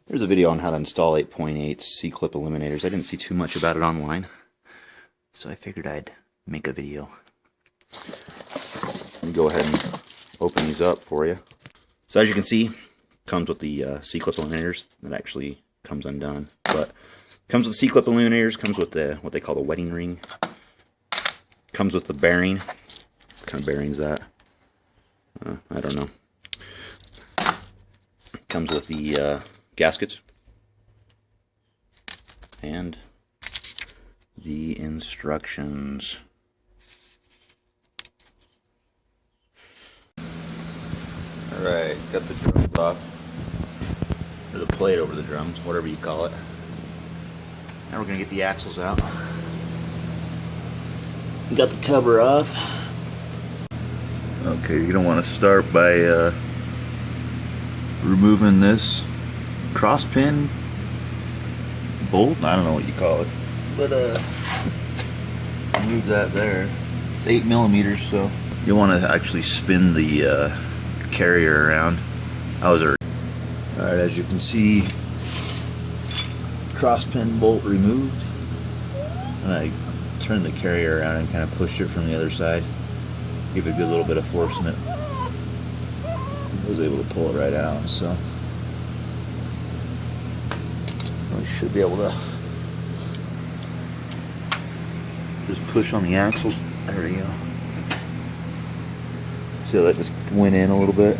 There's a video on how to install 8.8 C-Clip Eliminators. I didn't see too much about it online, so I figured I'd make a video. Let me go ahead and open these up for you. So as you can see, it comes with the C-Clip Eliminators. That actually comes undone, but comes with C-Clip Eliminators, comes with the what they call the wedding ring, comes with the bearing. What kind of bearing is that? I don't know. Comes with the gaskets and the instructions. Alright, got the drums off, or the plate over the drums, whatever you call it. Now we're going to get the axles out. We got the cover off. Okay, you're going to want to start by removing this cross pin bolt. I don't know what you call it, but remove that there. It's 8 millimeters, so you want to actually spin the carrier around. Alright, as you can see, cross pin bolt removed. And I turned the carrier around and kind of pushed it from the other side. Give it a good little bit of force in it. I was able to pull it right out, so I should be able to just push on the axle. There we go. See how that just went in a little bit?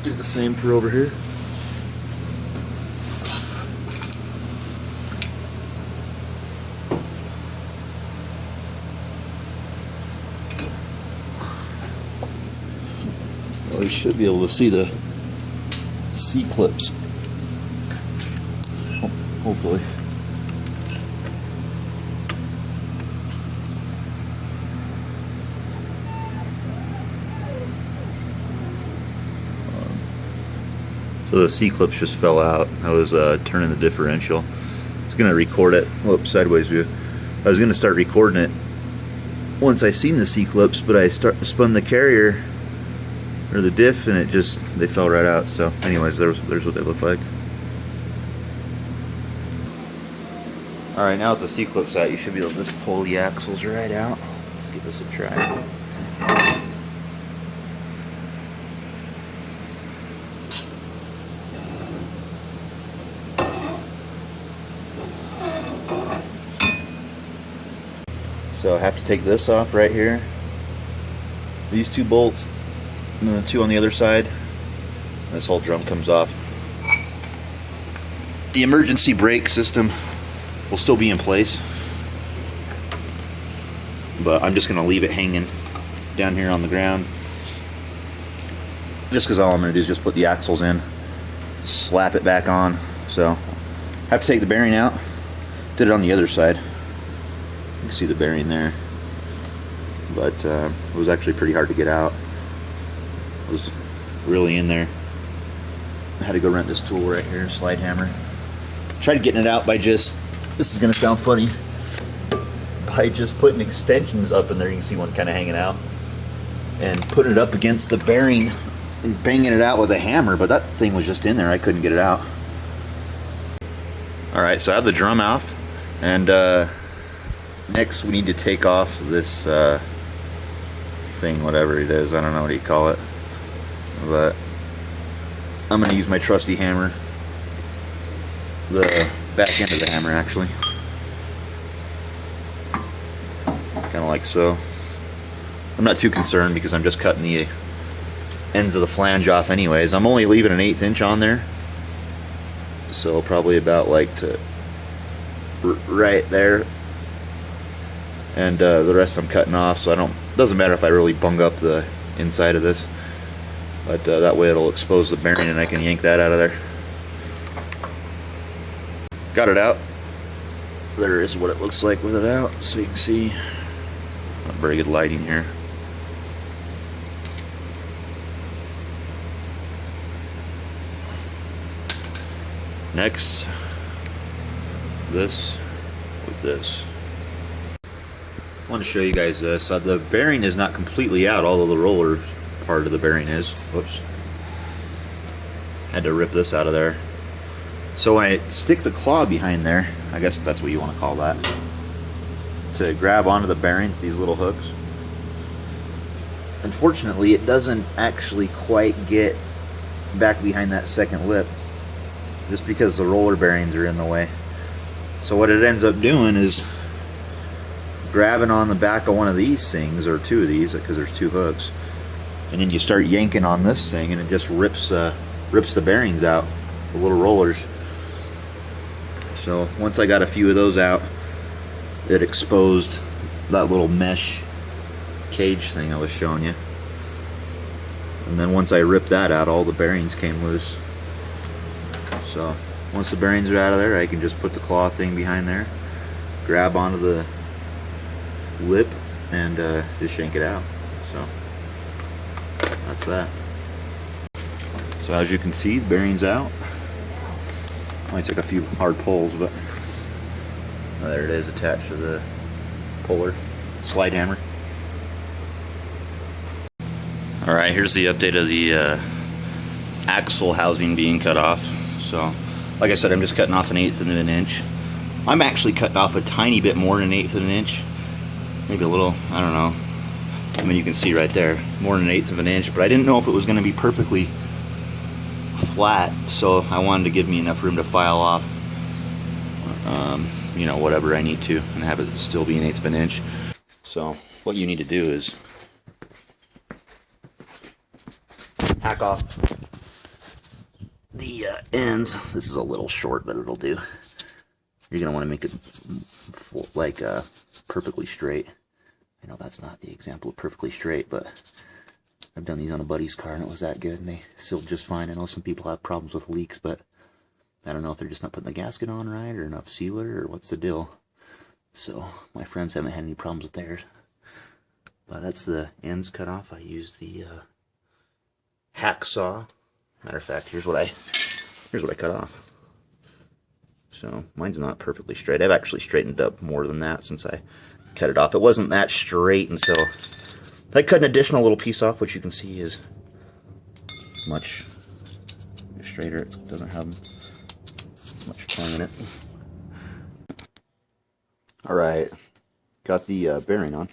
Do the same for over here. Well, you should be able to see the C-clips. Hopefully. So the C-clips just fell out. I was turning the differential. I was going to record it. Whoops, sideways view. I was going to start recording it once I seen the C-clips, but I spun the carrier or the diff, and they fell right out. So anyways, there's what they look like. Alright, now with the C-clips out, you should be able to just pull the axles right out. Let's give this a try. So I have to take this off right here. These two bolts, and then the two on the other side. This whole drum comes off. The emergency brake system will still be in place, but I'm just going to leave it hanging down here on the ground, just because all I'm going to do is just put the axles in, slap it back on. So I have to take the bearing out. Did it on the other side. You can see the bearing there, but it was actually pretty hard to get out. It was really in there. I had to go rent this tool right here, slide hammer. Tried getting it out by just, this is going to sound funny, by just putting extensions up in there. You can see one kind of hanging out, and putting it up against the bearing and banging it out with a hammer, but that thing was just in there. I couldn't get it out. Alright, so I have the drum off, and next we need to take off this thing, whatever it is. I don't know what you call it, but I'm going to use my trusty hammer, the back end of the hammer actually, kind of like so. I'm not too concerned because I'm just cutting the ends of the flange off anyways. I'm only leaving an 1/8 inch on there, so probably about like to right there, and the rest I'm cutting off, so doesn't matter if I really bung up the inside of this, but that way it'll expose the bearing and I can yank that out of there. Got it out. There is what it looks like with it out, so you can see. Not very good lighting here. Next, this with this. I want to show you guys this. The bearing is not completely out, although the roller part of the bearing is. Whoops. Had to rip this out of there. So when I stick the claw behind there, I guess that's what you want to call that, to grab onto the bearings, these little hooks, unfortunately it doesn't actually quite get back behind that second lip, just because the roller bearings are in the way. So what it ends up doing is grabbing on the back of one of these things, or two of these, because there's two hooks, and then you start yanking on this thing and it just rips the bearings out, the little rollers. So once I got a few of those out, it exposed that little mesh cage thing I was showing you. And then once I ripped that out, all the bearings came loose. So once the bearings are out of there, I can just put the claw thing behind there, grab onto the lip, and just yank it out. So that's that. So as you can see, the bearings out. Might take a few hard pulls, but there it is, attached to the puller slide hammer. Alright, here's the update of the axle housing being cut off. So, like I said, I'm just cutting off 1/8 of an inch. I'm actually cutting off a tiny bit more than 1/8 of an inch. Maybe a little, I don't know. I mean, you can see right there, more than 1/8 of an inch, but I didn't know if it was going to be perfectly flat, so I wanted to give me enough room to file off you know, whatever I need to, and have it still be 1/8 of an inch. So what you need to do is hack off the ends. This is a little short, but it'll do. You're gonna want to make it like perfectly straight. I know that's not the example of perfectly straight, but I've done these on a buddy's car and it was that good, and they sealed just fine. I know some people have problems with leaks, but I don't know if they're just not putting the gasket on right, or enough sealer, or what's the deal. So my friends haven't had any problems with theirs. But that's the ends cut off. I used the hacksaw. Matter of fact, here's what I cut off. So mine's not perfectly straight. I've actually straightened up more than that since I cut it off. It wasn't that straight, and so I cut an additional little piece off, which you can see is much straighter. It doesn't have much tang in it. Alright, got the bearing on.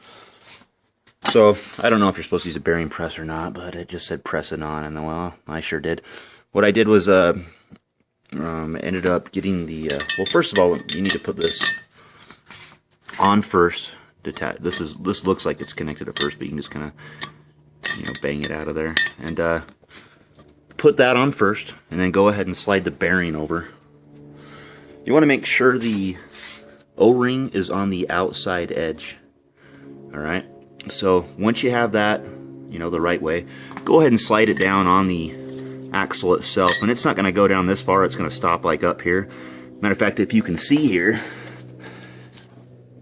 So, I don't know if you're supposed to use a bearing press or not, but it just said press it on, and well, I sure did. What I did was, ended up getting the, well, first of all, you need to put this on first. This looks like it's connected at first, but you can just kind of, you know, bang it out of there. And put that on first, and then go ahead and slide the bearing over. You want to make sure the O-ring is on the outside edge. Alright, so once you have that, you know, the right way, go ahead and slide it down on the axle itself. And it's not going to go down this far, it's going to stop like up here. Matter of fact, if you can see here,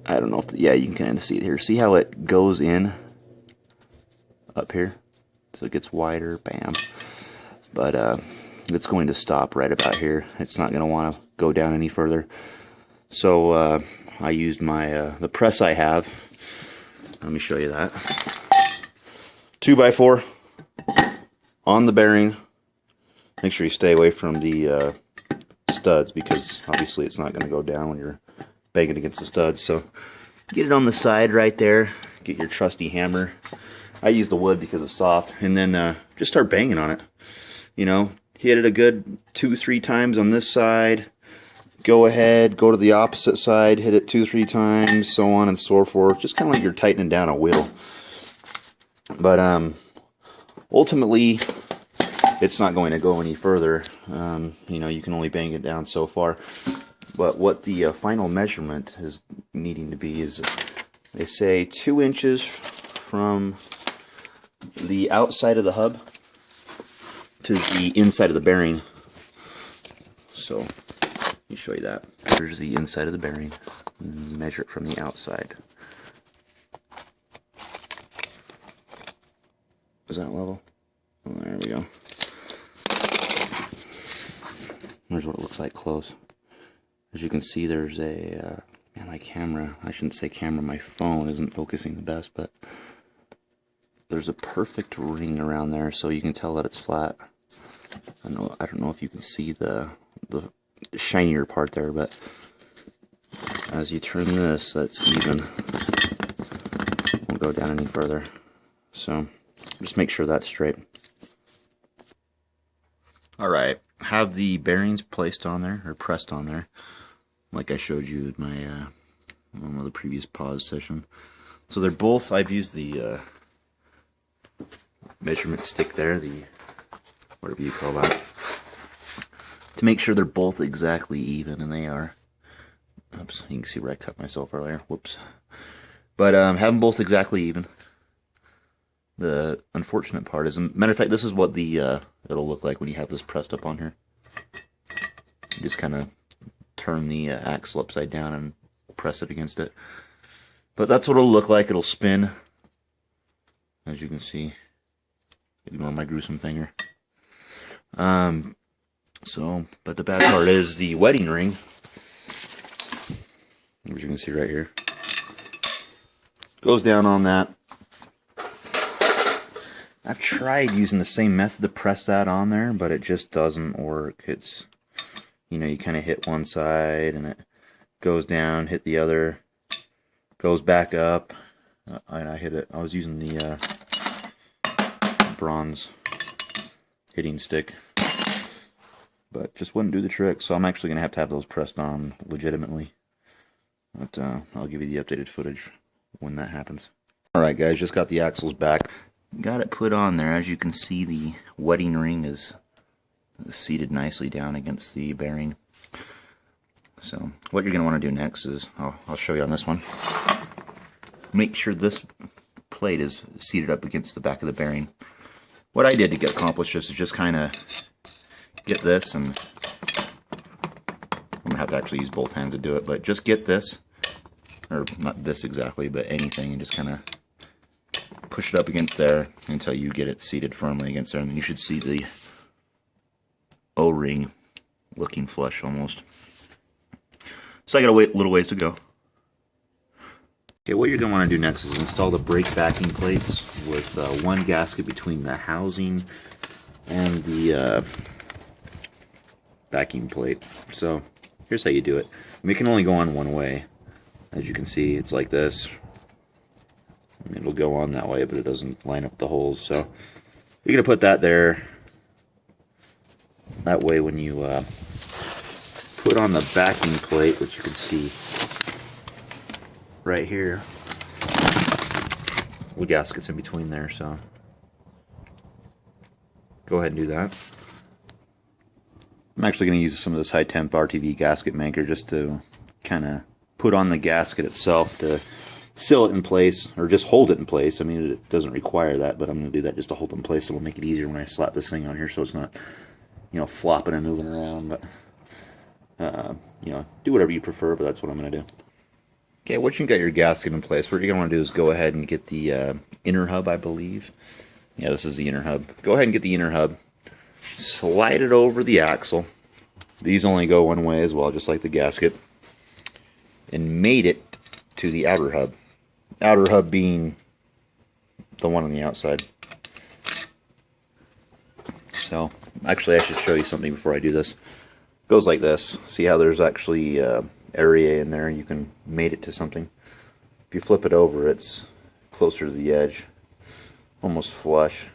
I don't know if, yeah, you can kind of see it here. See how it goes in up here? So it gets wider, bam. But it's going to stop right about here. It's not going to want to go down any further. So I used my the press I have. Let me show you that. 2x4 on the bearing. Make sure you stay away from the studs, because obviously it's not going to go down when you're banging against the studs. So get it on the side right there. Get your trusty hammer. I use the wood because it's soft, and then just start banging on it. You know, hit it a good 2-3 times on this side. Go ahead, go to the opposite side, hit it 2-3 times, so on and so forth. Just kind of like you're tightening down a wheel. But ultimately, it's not going to go any further. You know, you can only bang it down so far. But what the final measurement is needing to be is, they say 2 inches from the outside of the hub to the inside of the bearing. So let me show you that. Here's the inside of the bearing. Measure it from the outside. Is that level? Oh, there we go. Here's what it looks like close. As you can see, there's a man, my camera, I shouldn't say camera, my phone isn't focusing the best, but there's a perfect ring around there, so you can tell that it's flat. And don't know if you can see the shinier part there, but as you turn this, that's even. Won't go down any further. So just make sure that's straight. Alright, have the bearings placed on there, or pressed on there, like I showed you in my one of the previous pause session. So they're both, I've used the measurement stick there, the whatever you call that, to make sure they're both exactly even, and they are. Oops, you can see where I cut myself earlier. Whoops. But have them both exactly even. The unfortunate part is, matter of fact, this is what the it'll look like when you have this pressed up on here. You just kind of turn the axle upside down and press it against it. But that's what it'll look like. It'll spin, as you can see. Ignore my gruesome finger. But the bad part is the wedding ring, as you can see right here, goes down on that. I've tried using the same method to press that on there, but it just doesn't work. It's, you know, you kind of hit one side and it goes down, hit the other, goes back up. I hit it. I was using the bronze hitting stick, but just wouldn't do the trick. So I'm actually going to have those pressed on legitimately. But I'll give you the updated footage when that happens. Alright guys, just got the axles back. Got it put on there. As you can see, the wedding ring is seated nicely down against the bearing. So what you're going to want to do next is, I'll show you on this one. Make sure this plate is seated up against the back of the bearing. What I did to get accomplished this is just kind of get this, and I'm going to have to actually use both hands to do it, but just get this, or not this exactly, but anything, and just kind of push it up against there until you get it seated firmly against there, and then you should see the O-ring looking flush almost. So I got a little ways to go. Okay, what you're going to want to do next is install the brake backing plates with one gasket between the housing and the backing plate. So here's how you do it. We can only go on one way. As you can see, it's like this. I mean, it'll go on that way, but it doesn't line up the holes. So you're going to put that there. That way when you put on the backing plate, which you can see right here, the gasket's in between there, so go ahead and do that. I'm actually going to use some of this high temp RTV gasket maker just to kind of put on the gasket itself to seal it in place, or just hold it in place. I mean, it doesn't require that, but I'm going to do that just to hold it in place. So it'll make it easier when I slap this thing on here, so it's not, you know, flopping and moving around. But you know, do whatever you prefer, but that's what I'm going to do. Okay, once you got your gasket in place, what you're going to want to do is go ahead and get the inner hub, I believe. Yeah, this is the inner hub. Go ahead and get the inner hub. Slide it over the axle. These only go one way as well, just like the gasket. And mate it to the outer hub. Outer hub being the one on the outside. So, actually I should show you something before I do this. It goes like this. See how there's actually area in there? You can mate it to something. If you flip it over, it's closer to the edge. Almost flush.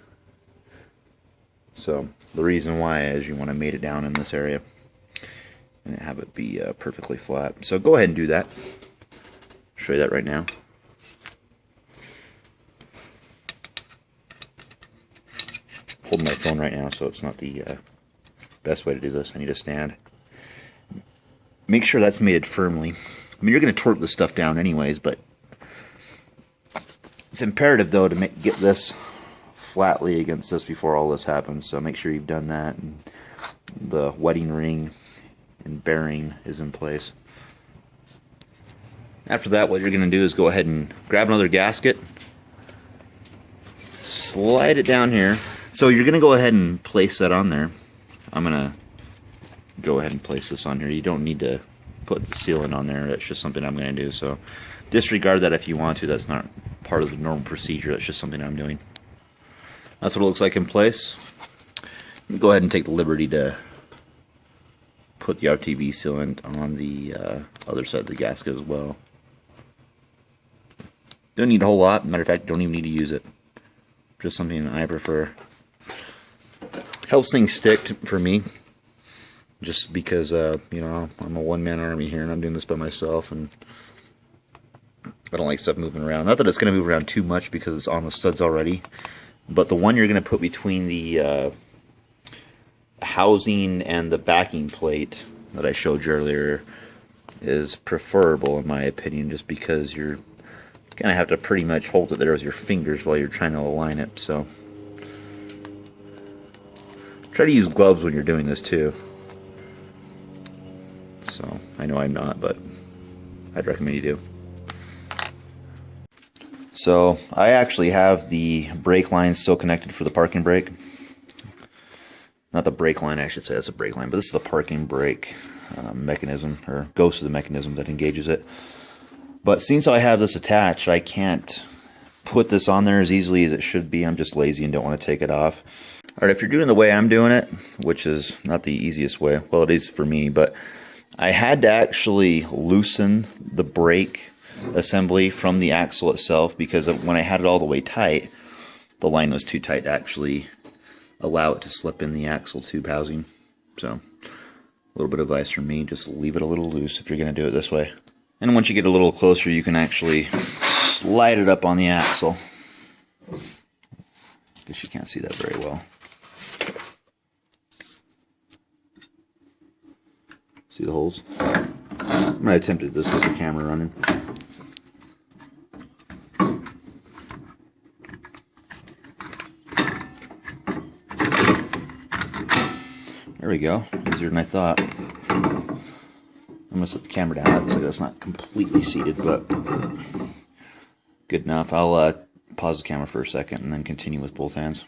So, the reason why is you want to mate it down in this area and have it be perfectly flat. So go ahead and do that. I'll show you that right now. Holding my phone right now, so it's not the best way to do this. I need a stand. Make sure that's mated firmly. I mean, you're going to torque this stuff down anyways, but it's imperative though to get this flatly against this before all this happens. So make sure you've done that, and the wedding ring and bearing is in place. After that, what you're going to do is go ahead and grab another gasket, slide it down here. So you're going to go ahead and place that on there. I'm going to go ahead and place this on here. You don't need to put the sealant on there. That's just something I'm going to do. So disregard that if you want to. That's not part of the normal procedure. That's just something I'm doing. That's what it looks like in place. Go ahead and take the liberty to put the RTV sealant on the other side of the gasket as well. Don't need a whole lot. Matter of fact, don't even need to use it. Just something I prefer. Helps things stick for me. Just because, you know, I'm a one-man army here and I'm doing this by myself, and I don't like stuff moving around. Not that it's going to move around too much because it's on the studs already, but the one you're going to put between the housing and the backing plate that I showed you earlier is preferable in my opinion, just because you're going to have to pretty much hold it there with your fingers while you're trying to align it. So try to use gloves when you're doing this too. So I know I'm not, but I'd recommend you do. So I actually have the brake line still connected for the parking brake. Not the brake line, I should say, that's a brake line, but this is the parking brake mechanism, or goes to the mechanism that engages it. But since I have this attached, I can't put this on there as easily as it should be. I'm just lazy and don't want to take it off. Alright, if you're doing the way I'm doing it, which is not the easiest way, well, it is for me, but I had to actually loosen the brake assembly from the axle itself, because when I had it all the way tight, the line was too tight to actually allow it to slip in the axle tube housing. So a little bit of advice from me, just leave it a little loose if you're going to do it this way. And once you get a little closer, you can actually slide it up on the axle. Guess you can't see that very well. See the holes? I'm going to attempt this with the camera running. There we go. Easier than I thought. I'm going to set the camera down. Looks like that's not completely seated, but good enough. I'll pause the camera for a second and then continue with both hands.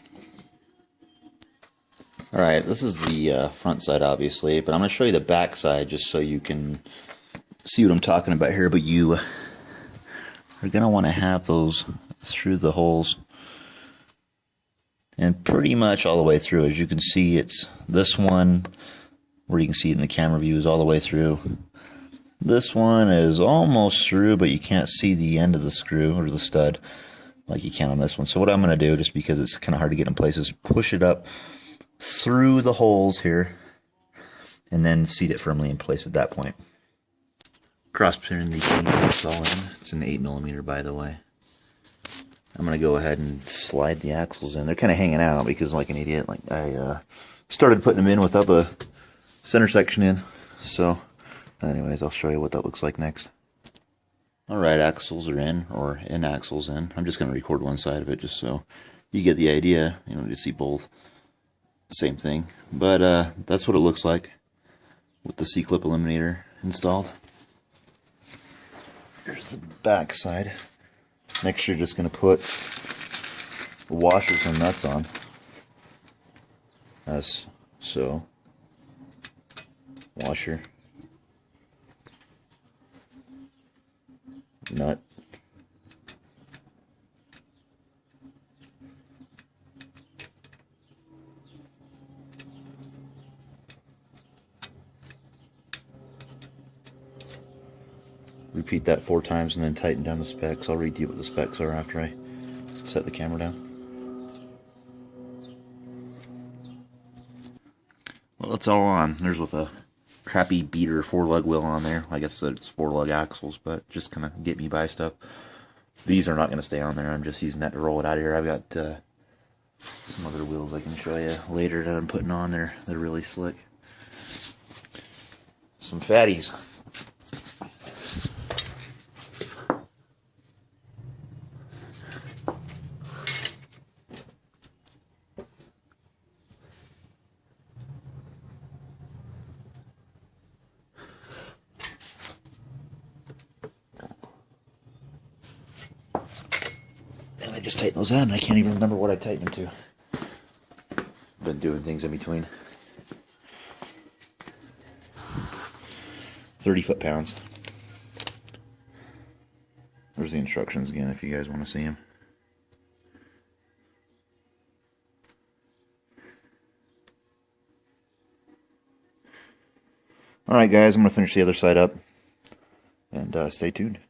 Alright, this is the front side, obviously, but I'm going to show you the back side just so you can see what I'm talking about here. But you are going to want to have those through the holes and pretty much all the way through. As you can see, it's this one where you can see it in the camera view is all the way through. This one is almost through, but you can't see the end of the screw or the stud like you can on this one. So what I'm going to do, just because it's kind of hard to get in place, is push it up through the holes here and then seat it firmly in place at that point. Cross pin the install in. It's an 8mm, by the way. I'm going to go ahead and slide the axles in. They're kind of hanging out because, like an idiot, like I started putting them in without the center section in. So anyways, I'll show you what that looks like next. Alright, axles are in, or in axles in. I'm just going to record one side of it just so you get the idea. You know, to see both. Same thing. But that's what it looks like with the C-Clip Eliminator installed. Here's the back side. Next, you're just going to put the washers and nuts on, as so. Washer, nut, repeat that 4 times and then tighten down the specs. I'll read you what the specs are after I set the camera down. Well, it's all on. There's with a crappy beater 4-lug wheel on there. Like I said, it's 4-lug axles, but just kind of get me by stuff. These are not going to stay on there. I'm just using that to roll it out of here. I've got some other wheels I can show you later that I'm putting on there. They're really slick. Some fatties. And I just tightened those out and I can't even remember what I tightened them to. Been doing things in between. 30 foot-pounds. There's the instructions again if you guys want to see them. Alright guys, I'm going to finish the other side up, and stay tuned.